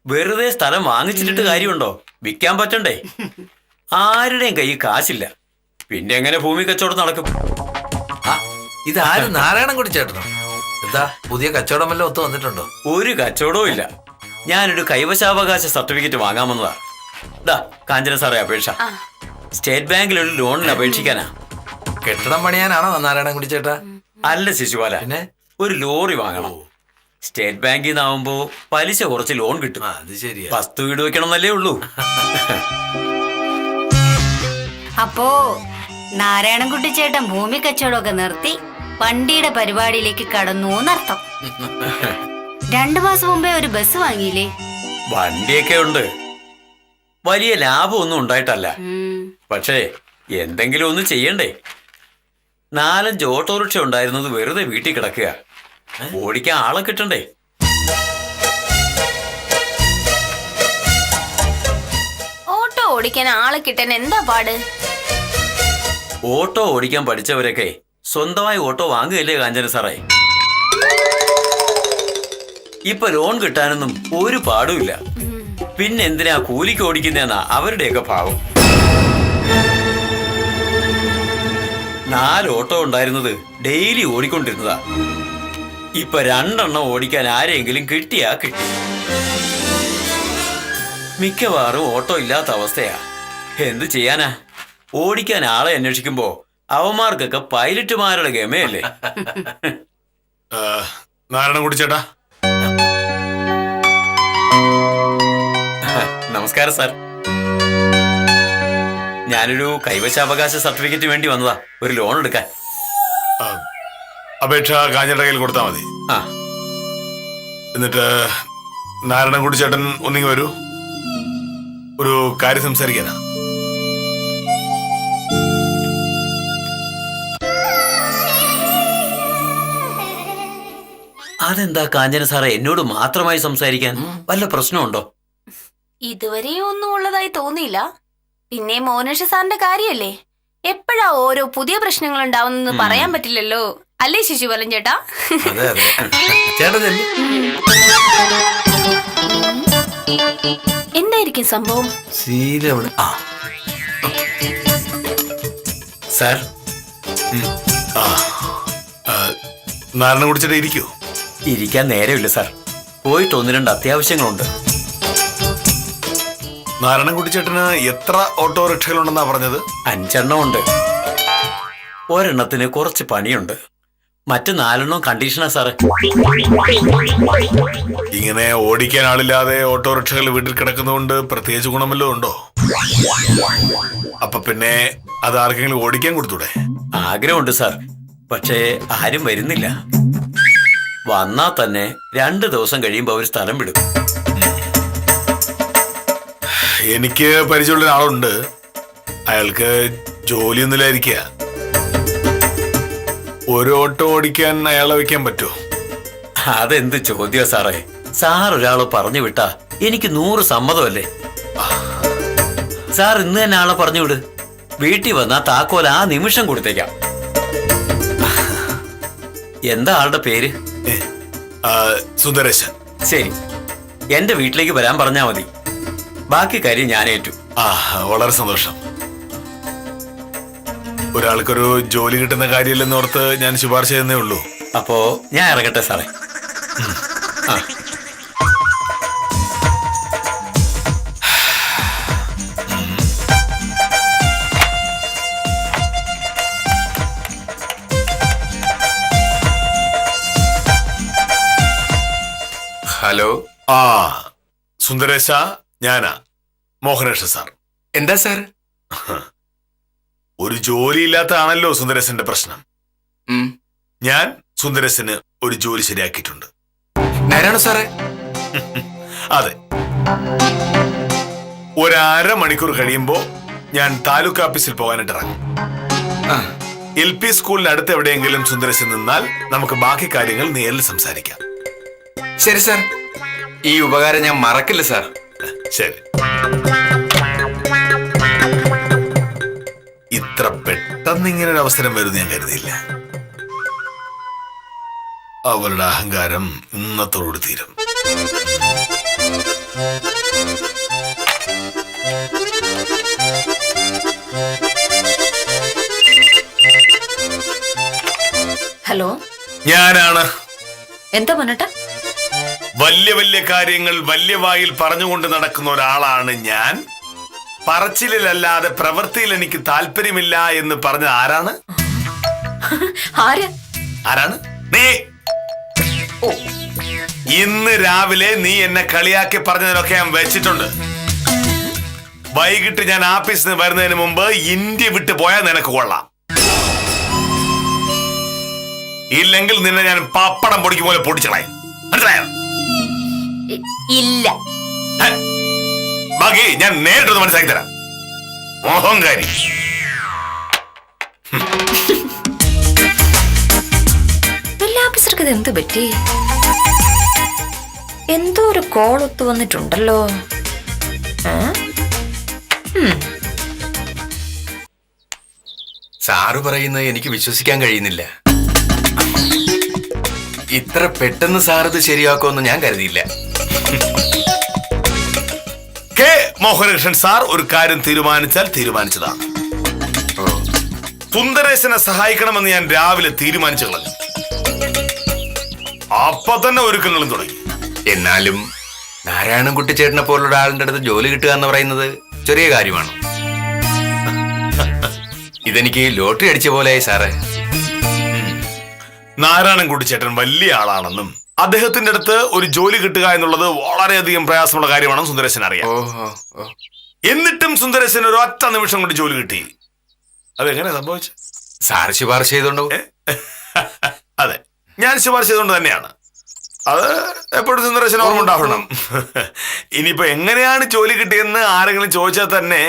വെറുതെ സ്ഥലം വാങ്ങിച്ചിട്ട് കാര്യമുണ്ടോ? വിൽക്കാൻ പറ്റണ്ടേ? ആരുടെയും കയ്യിൽ കാശില്ല. പിന്നെ എങ്ങനെ ഭൂമി കച്ചവടം നടക്കും? ഇതാരും നാരായണൻ കുട്ടി ചേട്ടനോ? എന്താ പുതിയ കച്ചവടം വല്ലതും ഒത്തു വന്നിട്ടുണ്ടോ? ഒരു കച്ചവടവും ഇല്ല. ഞാനൊരു കൈവശാവകാശ സർട്ടിഫിക്കറ്റ് വാങ്ങാൻ വന്നതാ. ദാ കാഞ്ചന സാറേ അപേക്ഷ. സ്റ്റേറ്റ് ബാങ്കിൽ ഒരു ലോണിന് അപേക്ഷിക്കാനാ. കെട്ടിടം പണിയാനാണോ നാരായണൻ കുട്ടി ചേട്ടാ? അല്ല ശിശുപാല, പിന്നെ ഒരു ലോറി വാങ്ങണം. സ്റ്റേറ്റ് ബാങ്കിൽ നിന്നാവുമ്പോ പലിശ കുറച്ച് ലോൺ കിട്ടും. അത് ശരിയാ. വസ്തു വീട് വെക്കണമെന്നല്ലേ ഉള്ളൂ. അപ്പോ നാരായണൻകുട്ടി ചേട്ടൻ ഭൂമി കച്ചവടമൊക്കെ നിർത്തി വണ്ടിയുടെ പരിപാടിയിലേക്ക് കടന്നു എന്നർത്ഥം. 2 മാസം മുമ്പേ ഒരു ബസ് വാങ്ങിയില്ലേ? വണ്ടിയൊക്കെ ഉണ്ട്. വലിയ ലാഭമൊന്നും ഉണ്ടായിട്ടല്ല. പക്ഷേ എന്തെങ്കിലും ഒന്ന് ചെയ്യണ്ടേ? 4-5 ഓട്ടോറിക്ഷ ഉണ്ടായിരുന്നത് വെറുതെ വീട്ടിൽ കിടക്കുക. ഓടിക്കാൻ ആളെ കിട്ടണ്ടേ? ഓട്ടോ ഓടിക്കാൻ ആളെ കിട്ടാൻ എന്താ പാട്? ഓട്ടോ ഓടിക്കാൻ പഠിച്ചവരൊക്കെ സ്വന്തമായി ഓട്ടോ വാങ്ങുകയല്ലേ കാഞ്ചന സാറേ? ഇപ്പൊ ലോൺ കിട്ടാനൊന്നും ഒരു പാടുമില്ല. പിന്നെ എന്തിനാ കൂലിക്ക് ഓടിക്കുന്നതെന്നാ അവരുടെയൊക്കെ ഭാവം. 4 ഓട്ടോ ഉണ്ടായിരുന്നത് ഡെയിലി ഓടിക്കൊണ്ടിരുന്നതാ. ഇപ്പൊ 2 എണ്ണം ഓടിക്കാൻ ആരെങ്കിലും കിട്ടിയാ കിട്ടി. മിക്കവാറും ഓട്ടോ ഇല്ലാത്ത അവസ്ഥയാ. എന്ത് ചെയ്യാനാ? ഓടിക്കാൻ ആളെ അന്വേഷിക്കുമ്പോ അവന്മാർക്കൊക്കെ പൈലറ്റുമാരുടെ ഗമയല്ലേ? നാരായണൻകുട്ടി ചേട്ടാ, നമസ്കാരം സാർ. ഞാനൊരു കൈവശാവകാശ സർട്ടിഫിക്കറ്റ് വേണ്ടി വന്നതാ, ഒരു ലോൺ എടുക്കാൻ. അപേക്ഷ കാഞ്ഞയുടെ കയ്യിൽ കൊടുത്താൽ മതി. ആ, എന്നിട്ട് നാരായണൻകുട്ടി ചേട്ടൻ ഒന്നിങ്ങി വരൂ, ഒരു കാര്യം സംസാരിക്കാനാ. അതെന്താ കാഞ്ചന സാറേ എന്നോട് മാത്രമായി സംസാരിക്കാൻ? വല്ല പ്രശ്നമുണ്ടോ? ഇതുവരെ ഒന്നും ഉള്ളതായി തോന്നിയില്ല. പിന്നെ മോനേഷ് സാറിന്റെ കാര്യല്ലേ, എപ്പോഴാ ഓരോ പുതിയ പ്രശ്നങ്ങൾ ഉണ്ടാവുന്നെന്ന് പറയാൻ പറ്റില്ലല്ലോ. അല്ലേ ശിശുപാലൻ ചേട്ടാ? അതെ അതെ ചേട്ടനല്ലേ? എന്തായിരിക്കും സംഭവം? സാർ, നാരായണൻകുട്ടി ചേട്ടാ ഇരിക്കൂ. ഇരിക്കാൻ നേരമില്ല സാർ. പോയിട്ട് 1-2 അത്യാവശ്യങ്ങളുണ്ട്. നാരായണൻകുട്ടി ചേട്ടന് എത്ര ഓട്ടോറിക്ഷകളുണ്ടെന്നാ പറഞ്ഞത്? 5 എണ്ണം ഉണ്ട്. ഒരെണ്ണത്തിന് കുറച്ച് പണിയുണ്ട്. മറ്റ് 4 എണ്ണം കണ്ടീഷനാ സാറ്. ഇങ്ങനെ ഓടിക്കാൻ ആളില്ലാതെ ഓട്ടോറിക്ഷകൾ വീട്ടിൽ കിടക്കുന്നതുകൊണ്ട് പ്രത്യേകിച്ച് ഗുണമല്ലോ ഉണ്ടോ? അപ്പൊ പിന്നെ അത് ആർക്കെങ്കിലും ഓടിക്കാൻ കൊടുത്തൂടെ? ആഗ്രഹമുണ്ട് സാർ, പക്ഷേ ആരും വരുന്നില്ല. വന്നാ തന്നെ 2 ദിവസം കഴിയുമ്പോ അവർ സ്ഥലം വിടും. എനിക്ക് പരിചയമുള്ള ഒരാളുണ്ട്. അയാൾക്ക് ജോലിയൊന്നുമില്ലായിരിക്കുക. ഒരു ഓട്ടോ ഓടിക്കാൻ അയാളെ വെക്കാൻ പറ്റുമോ? അതെന്ത് ചോദ്യ സാറേ? സാർ ഒരാള് പറഞ്ഞു വിട്ടാ എനിക്ക് 100 സമ്മതമല്ലേ? സാർ ഇന്ന് തന്നെ ആളെ പറഞ്ഞു വിട്. വീട്ടിൽ വന്നാ താക്കോൽ ആ നിമിഷം കൊടുത്തേക്കാം. എന്താ ആളുടെ പേര്? സുന്ദരേശൻ. ശരി, എന്റെ വീട്ടിലേക്ക് വരാൻ പറഞ്ഞാ മതി. ബാക്കി കാര്യം ഞാൻ ഏറ്റു. വളരെ സന്തോഷം. ഒരാൾക്കൊരു ജോലി കിട്ടുന്ന കാര്യമില്ലെന്നോർത്ത് ഞാൻ ശുപാർശ ചെയ്യുന്നേ ഉള്ളൂ. അപ്പോ ഞാൻ ഇറങ്ങട്ടെ സാറേ. ആ. ഹലോ. സുന്ദരേശ, ഞാനാ മോഹനേഷ സാർ. എന്താ സാർ? ഒരു ജോലിയില്ലാത്തതാണല്ലോ സുന്ദരേശന്റെ പ്രശ്നം. ഞാൻ സുന്ദരേശന് ഒരു ജോലി ശരിയാക്കിയിട്ടുണ്ട്. നേരാണോ സാറേ? അതെ. ഒരു മണിക്കൂർ കഴിയുമ്പോ ഞാൻ താലൂക്ക് ഓഫീസിൽ പോകാനായിട്ട് ഇറങ്ങും. LP സ്കൂളിന് അടുത്ത് എവിടെയെങ്കിലും സുന്ദരേശൻ നിന്നാൽ നമുക്ക് ബാക്കി കാര്യങ്ങൾ നേരിൽ സംസാരിക്കാം. ശരി സാർ, ഈ ഉപകാരം ഞാൻ മറക്കില്ല സാർ. ശരി. ഇത്ര പെട്ടെന്ന് ഇങ്ങനെ ഒരു അവസരം വരുമെന്ന് ഞാൻ കരുതിയില്ല. അവളുടെ അഹങ്കാരം ഇന്നത്തോട് തീരും. ഹലോ, ഞാനാണ്. എന്താ മുന്നട്ട? വലിയ വലിയ കാര്യങ്ങൾ വലിയ വായിൽ പറഞ്ഞുകൊണ്ട് നടക്കുന്ന ഒരാളാണ് ഞാൻ. പറച്ചിലല്ലാതെ പ്രവൃത്തിയിൽ എനിക്ക് താല്പര്യമില്ല എന്ന് പറഞ്ഞ ആരാണ്? ആരാണ്? നീ. ഇന്ന് രാവിലെ നീ എന്നെ കളിയാക്കി പറഞ്ഞതിനൊക്കെ ഞാൻ വെച്ചിട്ടുണ്ട്. വൈകിട്ട് ഞാൻ ഓഫീസിൽ നിന്ന് വരുന്നതിന് മുമ്പ് ഇന്ത്യ വിട്ടു പോയാൽ നിനക്ക് കൊള്ളാം. ഇല്ലെങ്കിൽ നിന്നെ ഞാൻ പപ്പടം പൊടിക്കും പോലെ പൊടിച്ചളയും. മനസ്സിലായോ? ഇല്ല. ബാക്കി ഞാൻ നേരിട്ടൊന്ന് മനസ്സിലാക്കി തരാം. മോഹൻകാരി. ഓഫീസർക്ക് എന്ത് പറ്റി? എന്തോ ഒരു കോൾ ഒത്തു വന്നിട്ടുണ്ടല്ലോ. സാറ് പറയുന്നത് എനിക്ക് വിശ്വസിക്കാൻ കഴിയുന്നില്ല. ഇത്ര പെട്ടെന്ന് സാർ ഇത് ശരിയാക്കുമെന്ന് ഞാൻ കരുതിയില്ല. കെ മോഹനകൃഷ്ണൻ സാർ ഒരു കാര്യം തീരുമാനിച്ചാൽ തീരുമാനിച്ചതാണ്. സുന്ദരേശനെ സഹായിക്കണമെന്ന് ഞാൻ രാവിലെ തീരുമാനിച്ചു കളഞ്ഞു. അപ്പൊ തന്നെ ഒരുക്കങ്ങളും തുടങ്ങി. എന്നാലും നാരായണൻകുട്ടി ചേട്ടനെ പോലുള്ള ആളിന്റെ അടുത്ത് ജോലി കിട്ടുക എന്ന് പറയുന്നത് ചെറിയ കാര്യമാണ്. ഇതെനിക്ക് ലോട്ടറി അടിച്ച പോലെയായി സാറേ. നാരായണൻകുട്ടി ചേട്ടൻ വലിയ ആളാണെന്നും അദ്ദേഹത്തിന്റെ അടുത്ത് ഒരു ജോലി കിട്ടുക എന്നുള്ളത് വളരെയധികം പ്രയാസമുള്ള കാര്യമാണെന്ന് സുന്ദരേശൻ അറിയാം. എന്നിട്ടും സുന്ദരേശൻ ഒരു ഒറ്റ നിമിഷം കൊണ്ട് ജോലി കിട്ടി. അതെങ്ങനെ സംഭവിച്ചു? സാറ് ശുപാർശ ചെയ്തോണ്ടോ? അതെ, ഞാൻ ശുപാർശ ചെയ്തുകൊണ്ട് തന്നെയാണ്. അത് എപ്പോഴും സുന്ദരേശൻ ഓർമ്മ ഉണ്ടാവണം. ഇനിയിപ്പോ എങ്ങനെയാണ് ജോലി കിട്ടിയെന്ന് ആരെങ്കിലും ചോദിച്ചാൽ തന്നെ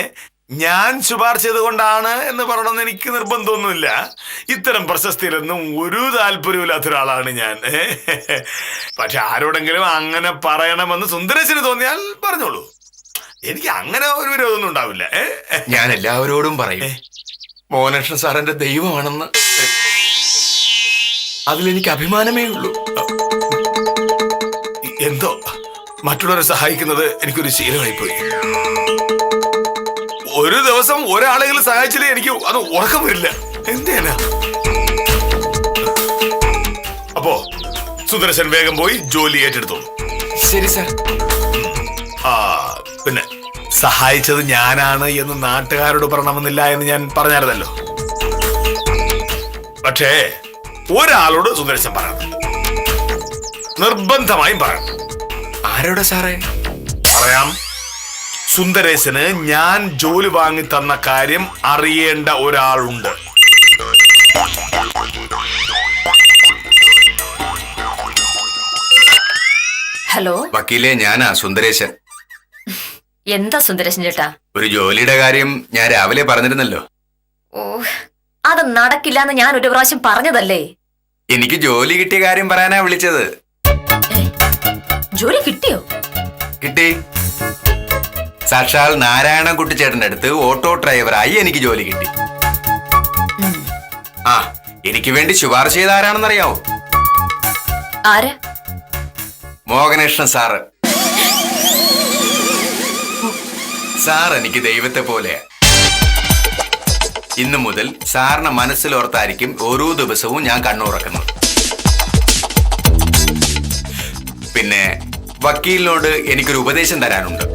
ഞാൻ ശുപാർശ ചെയ്തുകൊണ്ടാണ് എന്ന് പറയണമെന്ന് എനിക്ക് നിർബന്ധമൊന്നുമില്ല. ഇത്തരം പ്രശസ്തിയിലൊന്നും ഒരു താല്പര്യമില്ലാത്ത ഒരാളാണ് ഞാൻ. പക്ഷെ ആരോടെങ്കിലും അങ്ങനെ പറയണമെന്ന് സുന്ദരേശന് തോന്നിയാൽ പറഞ്ഞോളൂ. എനിക്ക് അങ്ങനെ ഒരു വിരോധമൊന്നും ഉണ്ടാവില്ല. ഞാൻ എല്ലാവരോടും പറയും മോഹനകൃഷ്ണൻ സാർ എന്റെ ദൈവമാണെന്ന്. അതിലെനിക്ക് അഭിമാനമേ ഉള്ളൂ. എന്തോ മറ്റുള്ളവരെ സഹായിക്കുന്നത് എനിക്കൊരു ശീലമായി പോയി. ഒരു ദിവസം ഒരാളെങ്കിലും സഹായിച്ചില്ലേ എനിക്ക് അത് ഉറക്കം വരില്ല. എന്തേനാ? അപ്പോ സുന്ദരേശൻ വേഗം പോയി ജോലി ഏറ്റെടുത്തോളൂ. ശരി സാർ. പിന്നെ സഹായിച്ചത് ഞാനാണ് എന്ന് നാട്ടുകാരോട് പറയണമെന്നില്ല എന്ന് ഞാൻ പറഞ്ഞായിരുന്നല്ലോ. പക്ഷേ ഒരാളോട് സുന്ദരേശൻ പറയണം, നിർബന്ധമായും പറയണം. ആരോടാ സാറേ? പറയാം. സുന്ദരേശന് ഞാൻ ജോലി വാങ്ങി തന്ന കാര്യം അറിയേണ്ട ഒരാളുണ്ട്. ഹലോ, വക്കീലെ, ഞാനാ സുന്ദരേശൻ. എന്താ സുന്ദരേശൻ ചേട്ടാ? ഒരു ജോലിയുടെ കാര്യം ഞാൻ രാവിലെ പറഞ്ഞിരുന്നല്ലോ. ഓ, അത് നടക്കില്ലെന്ന് ഞാൻ ഒരു പ്രാവശ്യം പറഞ്ഞതല്ലേ. എനിക്ക് ജോലി കിട്ടിയ കാര്യം പറയാനാ വിളിച്ചത്. ജോലി കിട്ടിയോ? കിട്ടി. സാക്ഷാൽ നാരായണൻകുട്ടി ചേട്ടന്റെ അടുത്ത് ഓട്ടോ ഡ്രൈവറായി എനിക്ക് ജോലി കിട്ടി. ആ, എനിക്ക് വേണ്ടി ശുപാർശ ചെയ്ത ആരാണെന്നറിയാവോ? ആര്? മോഹനകൃഷ്ണൻ സാറ്. സാർ എനിക്ക് ദൈവത്തെ പോലെ. ഇന്നു മുതൽ സാറിനെ മനസ്സിലോർത്തായിരിക്കും ഓരോ ദിവസവും ഞാൻ കണ്ണുറക്കുന്നത്. പിന്നെ വക്കീലിനോട് എനിക്കൊരു ഉപദേശം തരാനുണ്ട്.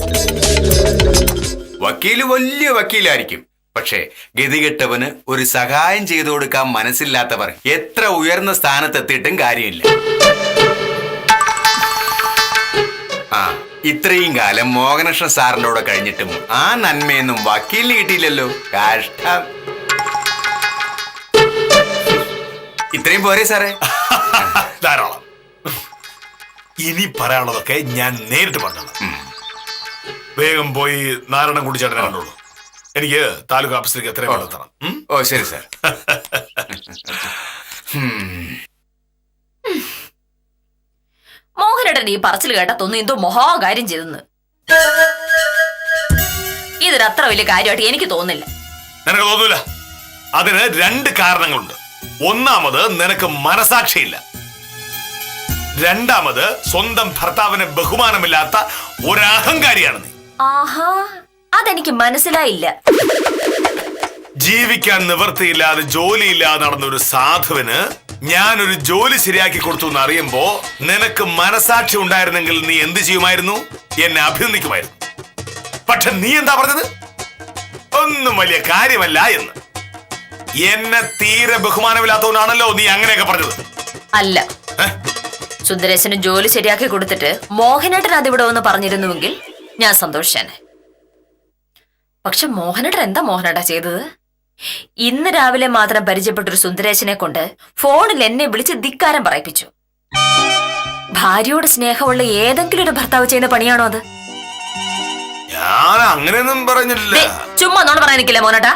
വക്കീല് വലിയ വക്കീലായിരിക്കും, പക്ഷേ ഗതികെട്ടവന് ഒരു സഹായം ചെയ്തു കൊടുക്കാൻ മനസ്സില്ലാത്തവർ എത്ര ഉയർന്ന സ്ഥാനത്തെത്തിയിട്ടും കാര്യമില്ല. ആ, ഇത്രയും കാലം മോഹനകൃഷ്ണൻ സാറിന്റെ കൂടെ കഴിഞ്ഞിട്ടും ആ നന്മയൊന്നും വക്കീലിന് കിട്ടിയില്ലല്ലോ. കഷ്ടം. ഇത്രയും പോരെ സാറേ? ധാരാളം. ഇനി പറയാനുള്ളതൊക്കെ ഞാൻ നേരിട്ട് പറഞ്ഞത്. വേഗം പോയി നാരായണൻകുട്ടി ചേട്ടനെ കണ്ടോളൂ. എനിക്ക് താലൂക്ക് ഓഫീസിലേക്ക് എത്രയും വേണം എത്തണം. ഓ ശരി സാർ. മോഹനേട്ടൻ ഈ പറച്ചിൽ കേട്ടാ തോന്നുന്നു എന്തോ മഹാകാര്യം ചെയ്തെന്ന്. ഇതൊരത്ര വലിയ കാര്യമായിട്ട് എനിക്ക് തോന്നുന്നില്ല. നിനക്ക് തോന്നൂല? അതിന് രണ്ട് കാരണങ്ങളുണ്ട്. ഒന്നാമത് നിനക്ക് മനസാക്ഷിയില്ല. രണ്ടാമത് സ്വന്തം ഭർത്താവിന് ബഹുമാനമില്ലാത്ത ഒരു അഹങ്കാരിയാണ് നീ. ആഹാ, അതെനിക്ക് മനസ്സിലായില്ല. ജീവിക്കാൻ നിവൃത്തിയില്ലാതെ ജോലിയില്ലാതെ നടന്ന ഒരു സാധുവിന് ഞാനൊരു ജോലി ശരിയാക്കി കൊടുത്തു എന്ന് അറിയുമ്പോ നിനക്ക് മനസാക്ഷി ഉണ്ടായിരുന്നെങ്കിൽ നീ എന്ത് ചെയ്യുമായിരുന്നു? എന്നെ അഭിനന്ദിക്കുമായിരുന്നു. പക്ഷെ നീ എന്താ പറഞ്ഞത്? ഒന്നും വലിയ കാര്യമല്ല എന്ന്. എന്നെ തീരെ ബഹുമാനമില്ലാത്തവനാണല്ലോ നീ അങ്ങനെയൊക്കെ പറഞ്ഞത്. അല്ല, സുന്ദരേശന് ജോലി ശരിയാക്കി കൊടുത്തിട്ട് മോഹനേട്ടൻ അതിവിടെ ഒന്ന് പറഞ്ഞിരുന്നുവെങ്കിൽ ഞാൻ സന്തോഷിച്ചേനെ. പക്ഷെ മോഹനേട്ടൻ എന്താ മോഹനേട്ടാ ചെയ്തത്? ഇന്ന് രാവിലെ മാത്രം പരിചയപ്പെട്ടൊരു സുന്ദരേശനെ കൊണ്ട് ഫോണിൽ എന്നെ വിളിച്ച് ധിക്കാരം പറയിപ്പിച്ചു. ഭാര്യയോട് സ്നേഹമുള്ള ഏതെങ്കിലും ഒരു ഭർത്താവ് ചെയ്യുന്ന പണിയാണോ അത്? ഞാൻ അങ്ങനെയൊന്നും പറഞ്ഞില്ല. ചുമ്മാ നോട് പറയാൻ നിൽക്കില്ല മോനേട്ടാ.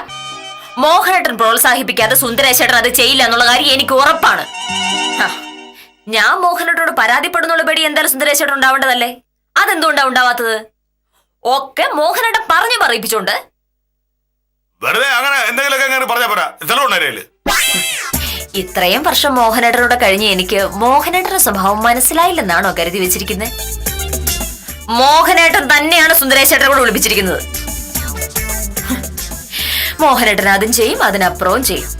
മോഹനേട്ടൻ പ്രോത്സാഹിപ്പിക്കാതെ സുന്ദരേശേട്ടൻ അത് ചെയ്യില്ല എന്നുള്ള കാര്യം എനിക്ക് ഉറപ്പാണ്. ഞാൻ മോഹനേട്ടനോട് പരാതിപ്പെടുന്നുള്ള പേടി എന്തായാലും സുന്ദരേശേട്ടൻ ഉണ്ടാവേണ്ടതല്ലേ? അതെന്തുകൊണ്ടാ ഉണ്ടാവാത്തത്? ഒക്കെ മോഹനേട്ടൻ പറഞ്ഞു പറയിപ്പിച്ചോണ്ട്. വെറുതെ അങ്ങനെ എന്തെങ്കിലുമൊക്കെ അങ്ങനെ പറഞ്ഞാ പോരാ. സ്ഥലമുണ്ടായില്ലേ? ഇത്രയും വർഷം മോഹനേട്ടനോട് കഴിഞ്ഞ് എനിക്ക് മോഹനേട്ടന്റെ സ്വഭാവം മനസ്സിലായില്ലെന്നാണോ കരുതി വെച്ചിരിക്കുന്നത്? മോഹനേട്ടൻ തന്നെയാണ് സുന്ദരേശേട്ടനെ കൂടെ വിളിപ്പിച്ചിരിക്കുന്നത്. മോഹനേട്ടൻ അതും ചെയ്യും, അതിനപ്പുറവും ചെയ്യും.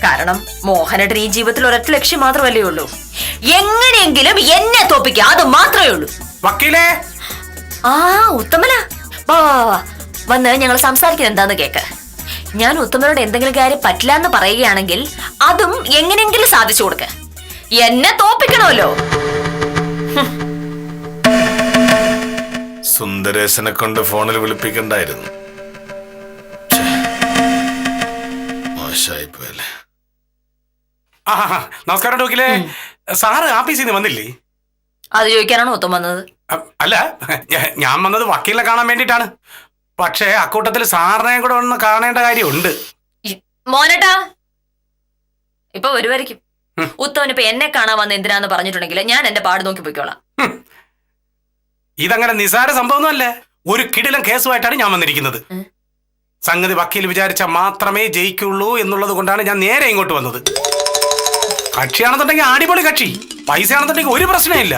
കാരണം മോഹനേട്ടൻ ഈ ജീവിതത്തിൽ ഒരൊറ്റ ലക്ഷ്യം മാത്രമല്ലേ ഉള്ളൂ, എങ്ങനെയെങ്കിലും എന്നെ തോപ്പിക്കുക. അത് മാത്രമേ ഉള്ളൂ. വക്കീലേ, ആ ഉത്തമന വാ വന്ന് ഞങ്ങൾ സംസാരിക്കുന്നത് എന്താന്ന് കേക്ക്. ഞാൻ ഉത്തമനോട് എന്തെങ്കിലും കാര്യം പറ്റില്ല എന്ന് പറയുകയാണെങ്കിൽ അതും എങ്ങനെയെങ്കിലും സാധിച്ചു കൊടുക്ക. എന്നെ തോപ്പിക്കണമല്ലോ. സുന്ദരേശനെ കൊണ്ട് ഫോണിൽ വിളിപ്പിക്കണ്ടായിരുന്നു. മോശമായിപ്പോയല്ലേ. നമസ്കാരം വക്കീലേ. സാറ് ആഫീസിൽ നിന്ന് വന്നില്ലേ? അത് ചോദിക്കാനാണോ ഉത്തം വന്നത്? അല്ല, ഞാൻ വന്നത് വക്കീലിനെ കാണാൻ വേണ്ടിട്ടാണ്. പക്ഷേ അക്കൂട്ടത്തിൽ സാറിനെയും കൂടെ ഒന്ന് കാണേണ്ട കാര്യമുണ്ട്. മോനേട്ടാ ഇപ്പൊ വരുമായിരിക്കും. ഉത്തമൻ ഇപ്പൊ എന്നെ കാണാൻ വന്ന് എന്തിനാന്ന് പറഞ്ഞിട്ടുണ്ടെങ്കിൽ ഞാൻ എന്റെ പാട് നോക്കി പോയിക്കോളാം. ഇതങ്ങനെ നിസാര സംഭവമൊന്നുമല്ല. ഒരു കിടിലം കേസുമായിട്ടാണ് ഞാൻ വന്നിരിക്കുന്നത്. സംഗതി വക്കീൽ വിചാരിച്ചാൽ മാത്രമേ ജയിക്കുള്ളൂ എന്നുള്ളത് കൊണ്ടാണ് ഞാൻ നേരെ ഇങ്ങോട്ട് വന്നത്. കക്ഷിയാണെന്നുണ്ടെങ്കിൽ അടിപൊളി കക്ഷി, പൈസ ആണെന്നുണ്ടെങ്കിൽ ഒരു പ്രശ്നമില്ല.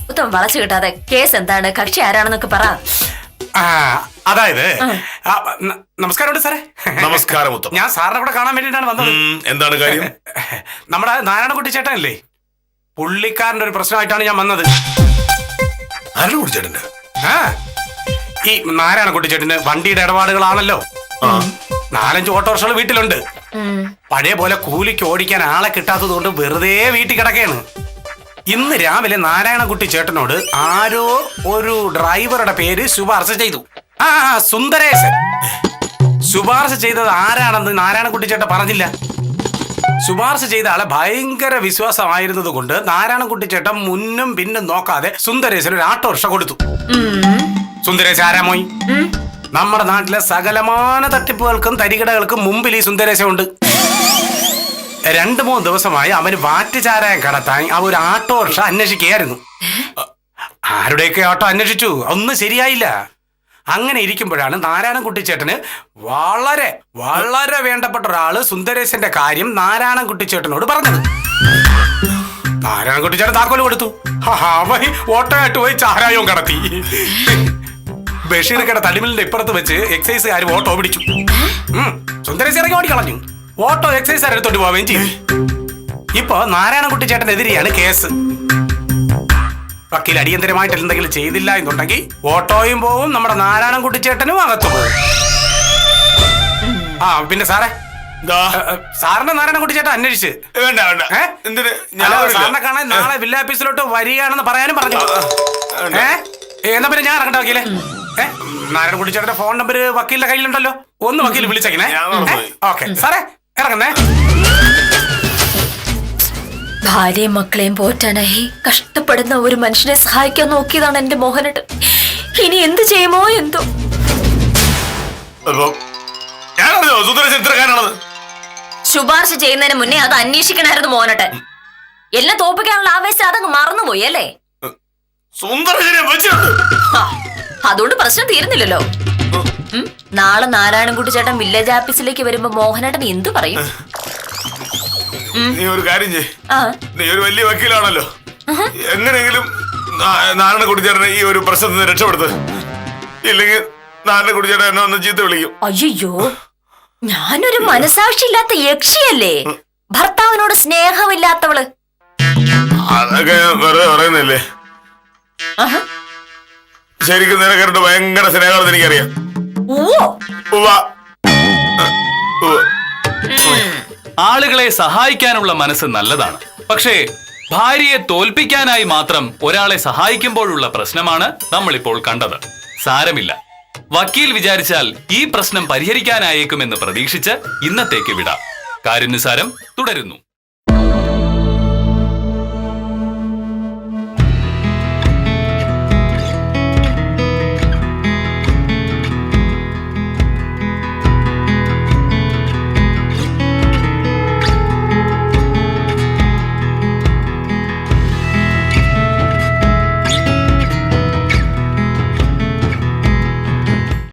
ഉത്തമൻ വളച്ചു കിട്ടാതെ കേസ് എന്താണ്, കക്ഷി ആരാണെന്നൊക്കെ പറ. അതായത് നമസ്കാരമുണ്ട് സാറേ. നമസ്കാരം ഉത്തമ. ഞാൻ സാറിനെ കൂടെ കാണാൻ വേണ്ടിയിട്ടാണ് വന്നത്. എന്താണ് കാര്യം? നമ്മുടെ നാരായണൻകുട്ടി ചേട്ടനല്ലേ, പുള്ളിക്കാരന്റെ ഒരു പ്രശ്നമായിട്ടാണ് ഞാൻ വന്നത്. നാരായണൻകുട്ടി ചേട്ടന്റെ? ഈ നാരായണൻകുട്ടി ചേട്ടന് വണ്ടിയുടെ ഇടപാടുകളാണല്ലോ. 4-5 ഓട്ടോറിക്ഷകൾ വീട്ടിലുണ്ട്. പഴയ പോലെ കൂലിക്ക് ഓടിക്കാൻ ആളെ കിട്ടാത്തത് കൊണ്ട് വെറുതെ വീട്ടിൽ കിടക്കുകയാണ്. ഇന്ന് രാവിലെ നാരായണൻകുട്ടി ചേട്ടനോട് ആരോ ഒരു ഡ്രൈവറുടെ പേര് ശുപാർശ ചെയ്തു. സുന്ദരേശൻ. ശുപാർശ ചെയ്തത് ആരാണെന്ന് നാരായണൻകുട്ടി ചേട്ടൻ പറഞ്ഞില്ല. ശുപാർശ ചെയ്ത ആളെ ഭയങ്കര വിശ്വാസമായിരുന്നത് കൊണ്ട് നാരായണൻകുട്ടി ചേട്ടൻ മുന്നും പിന്നും നോക്കാതെ സുന്ദരേശന് ഒരു ഓട്ടോറിക്ഷ കൊടുത്തു. സുന്ദരേശൻ ആരാമോയി? നമ്മുടെ നാട്ടിലെ സകലമാന തട്ടിപ്പുകൾക്കും തരികിടകൾക്കും മുമ്പിൽ ഈ സുന്ദരേശൻ ഉണ്ട്. 2-3 ദിവസമായി അവന് വാറ്റുചാരായം കടത്താൻ ആ ഒരു ഓട്ടോറിക്ഷ അന്വേഷിക്കുകയായിരുന്നു. ആരുടെയൊക്കെ ഓട്ടോ അന്വേഷിച്ചു, ഒന്നും ശരിയായില്ല. അങ്ങനെ ഇരിക്കുമ്പോഴാണ് നാരായണൻകുട്ടി ചേട്ടന് വളരെ വളരെ വേണ്ടപ്പെട്ട ഒരാള് സുന്ദരേശന്റെ കാര്യം നാരായണൻകുട്ടി ചേട്ടനോട് പറഞ്ഞത്. നാരായണൻകുട്ടി ചേട്ടൻ താക്കോല് കൊടുത്തു. അവൻ ഓട്ടോയായിട്ട് പോയി ചാരായവും കടത്തി. ബഷീർക്കയുടെ തടിമിലിന്റെ ഇപ്പുറത്ത് വെച്ച് എക്സൈസുകാർ ഓട്ടോ പിടിച്ചു. സുന്ദരേശ് ഇറങ്ങി ഓടിക്കളഞ്ഞു. ഓട്ടോ എക്സൈസുകാർ എടുത്തോണ്ട് പോവുകയും ചെയ്തു. ഇപ്പൊ നാരായണൻകുട്ടി ചേട്ടനെതിരെയാണ് കേസ്. വക്കീൽ അടിയന്തരമായിട്ട് എന്തെങ്കിലും ചെയ്തില്ല എന്നുണ്ടെങ്കിൽ ഓട്ടോയും പോവും, നമ്മുടെ നാരായണൻകുട്ടി ചേട്ടനും അകത്തു പോകും. ആ പിന്നെ സാറേ, സാറിന്റെ നാരായണൻകുട്ടി ചേട്ടൻ അന്വേഷിച്ച് വേണ്ട വേണ്ട. എന്തിന്? ഞാൻ സാറിനെ കാണാൻ നാളെ വില്ല ഓഫീസിലോട്ട് വരികയാണെന്ന് പറയാനും പറഞ്ഞു. എന്നാ പിന്നെ ഞാൻ ഇറങ്ങട്ടെ വക്കീലെ. നാരായണൻകുട്ടി ചേട്ടന്റെ ഫോൺ നമ്പർ വക്കീലിന്റെ കയ്യിലുണ്ടല്ലോ, ഒന്ന് വക്കീൽ വിളിച്ചേക്കണേ. ഓക്കെ സാറേ, ഇറങ്ങുന്നേ. ഭാര്യയും മക്കളെയും പോറ്റാനായി കഷ്ടപ്പെടുന്ന ഒരു മനുഷ്യനെ സഹായിക്കാൻ നോക്കിയതാണ് എന്റെ മോഹനട്ട്. ഇനി എന്ത് ചെയ്യുമോ എന്തോ. ശുപാർശ ചെയ്യുന്നതിന് മുന്നേ അത് അന്വേഷിക്കണായിരുന്നു മോഹനട്ട്. എല്ലാം തോപ്പിക്കാനുള്ള ആവേശം അതങ്ങ് മറന്നുപോയി അല്ലേ? അതുകൊണ്ട് പ്രശ്നം തീരുന്നില്ലല്ലോ. നാളെ നാരായണൻകുട്ടി ചേട്ടൻ വില്ലേജ് ഓഫീസിലേക്ക് വരുമ്പോ മോഹനട്ടൻ എന്തു പറയും? നീ ഒരു കാര്യം ചെയ്യ്, നീ ഒരു വലിയ വക്കീലാണല്ലോ, എങ്ങനെയെങ്കിലും നാരായണൻകുട്ടി ചേട്ടനെ ഈ ഒരു പ്രശ്നത്തിൽ നിന്ന് രക്ഷപ്പെടുത്ത്. ഇല്ലെങ്കിൽ നാരായണൻകുട്ടി ചേട്ടൻ എന്നെ ഒന്ന് ചീത്ത വിളിക്കും. അയ്യോ, ഞാനൊരു മനസാക്ഷിയില്ലാത്ത യക്ഷിയല്ലേ? ഭർത്താവിനോട് സ്നേഹമില്ലാത്തവള്. അതൊക്കെ വെറുതെ പറയുന്നില്ലേ. ശരിക്കും നിനക്കരുടെ ഭയങ്കര സ്നേഹമാണെന്ന് എനിക്കറിയാം. ആളുകളെ സഹായിക്കാനുള്ള മനസ്സ് നല്ലതാണ്. പക്ഷേ ഭാര്യയെ തോൽപ്പിക്കാനായി മാത്രം ഒരാളെ സഹായിക്കുമ്പോഴുള്ള പ്രശ്നമാണ് നമ്മളിപ്പോൾ കണ്ടത്. സാരമില്ല, വക്കീൽ വിചാരിച്ചാൽ ഈ പ്രശ്നം പരിഹരിക്കാനായേക്കുമെന്ന് പ്രതീക്ഷിച്ച് ഇന്നത്തേക്ക് വിടാം. കാരുണ്യസാരം തുടരുന്നു.